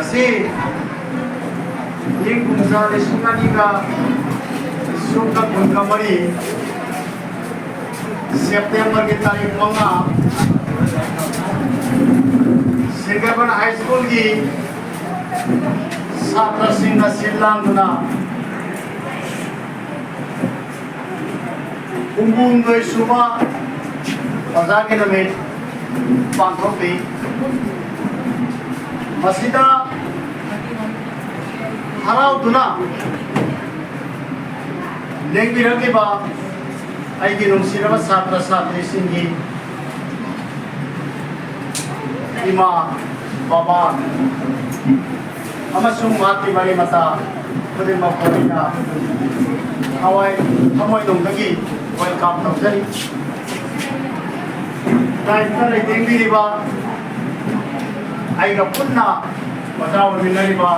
Kasi yung kung sa lesunan niya sukat kung kamari September kita yung mga Singerband High School की छात्र सिंह सिल्लांग ना उम्बुम दो सुबह पजाके नमे पांचों पे मसीदा हराव दुना लेंग बिरंग के बाद आई की नुसिरवा छात्र छात्री सिंह की इमा बाबा अमसुंग माती वाली मता खुदे मकोरिना हवाई हमोई दोंगी वेलकम तौजरी टाइम का लेकिन भी रिबा आई का पुन्ना बताओ मिलने बा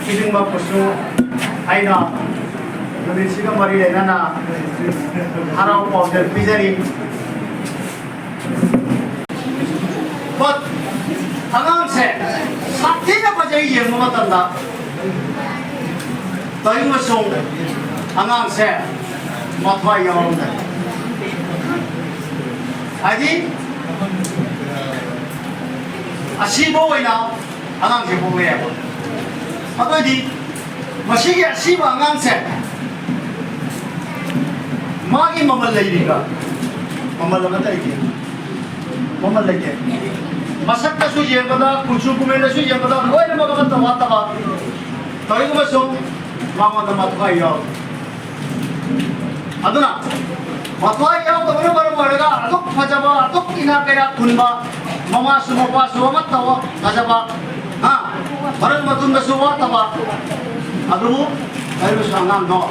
किजिंग बा पुसु आई ना नवीसी का मरी लेना ना हराव पाउडर पिजरी but हंगाम से साथी का बजाय ये ममतंदा तय मसों हंगाम से मथवा यावंदा आदि असीबो वैना हंगाम से बोले हैं अतो दी मसीह के असीब हंगाम से माँ की ममल लगी का ममल लगता है क्या ममल लगे मसक का सुझे बता कुछ कुमें का सुझे बता कोई न मगन तवा तवा तभी तो मसों मामा तो मतवा याव अदुना मतवा याव तो बड़े बड़े बड़ेगा अतुक फजबा अतुक इना केरा कुन्बा मामा सुमपा सुमत तवा फजबा हाँ भरत मतुन का सुवा तवा अदुबु कहीं भी सांगाम नो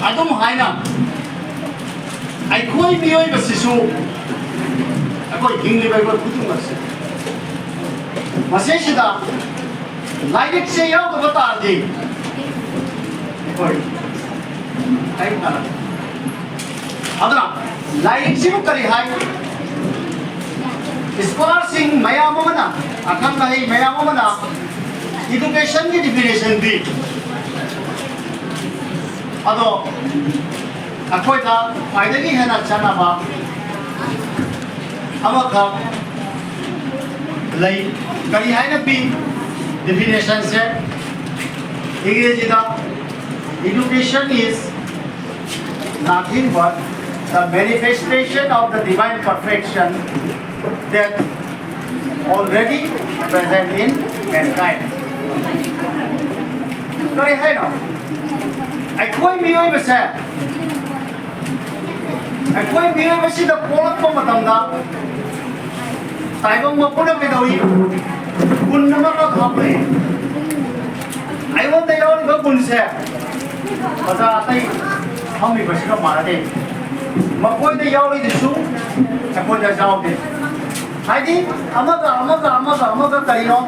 अदुम हाय ना आई कोई भी होई बस शिशु कोई हिंदी में कोई कुछ मत से मसेशिदा लाइक से याव तो बता दी कोई आई ना अदना लाइक से वो करी हाय स्कॉलरशिप मया ममना अखंड नहीं मया ममना एजुकेशन की डिफिनेशन दी अदो अखोई था फायदे की है ना चना बा अमका लई करी है ना भी definition से इंग्लिश दा education is nothing but the manifestation of the divine perfection that already present in mankind करी है ना अखोई मियोई बस है अखोई मियोई बस इधर पोलक को मतंगा ताइबंग मपुना के दौरी कुन्नमा का खापे आइवन तैयार का कुन्से पता आता ही हम भी बस का मारा दे मपुई तैयार ही दिसू अखोई जाओ दे हाइडी अमका करियो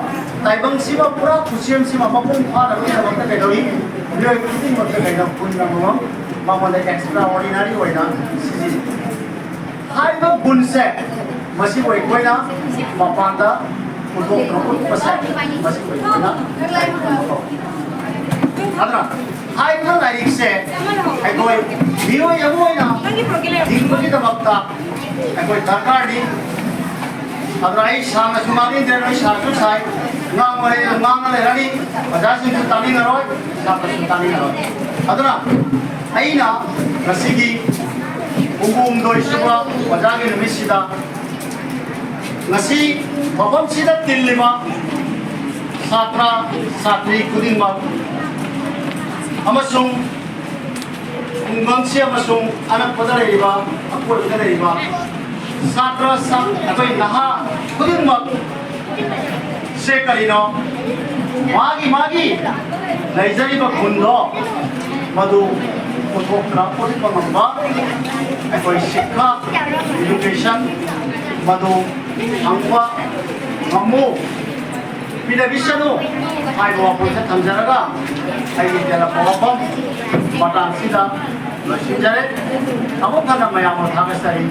ताइबंग सीमा पूरा खुशियन सीमा मपुंग फार अभी ना मत के दौरी ये किसी मत के ना कुन्नमा मामले एक्स्ट्रा ऑर्डिनरी होई ना हाई वो कुन्से मसी कोई कोई ना मापांडा उनको प्रमुख पसंद मसी कोई ना अदरा हाई वो लाइक से आई कोई वीडियो ये वो ना दिखो की तबक्ता आई कोई दरकार दी अदरा आई शाम सुमानी देर में शासु साई नांग ले रही बजाज से ताली नरोय शाम ताली नरोय अदरा आई ना मसी की उम्बुम दो इशुआ Bajage नमिशिदा nasi babam sida tillima satra satri kudingma amasung ungangsi amasung anak padariba akol kadariba satra sang atoi naha kudingma se kalino magi laizari ba kundo madu puthokra putipangamba atoi shikha education madu angwa ngamu pila bisanu ai bo ko sa thamjaraga ai jara pawam matang sida losinjare amo kana mayam thagasari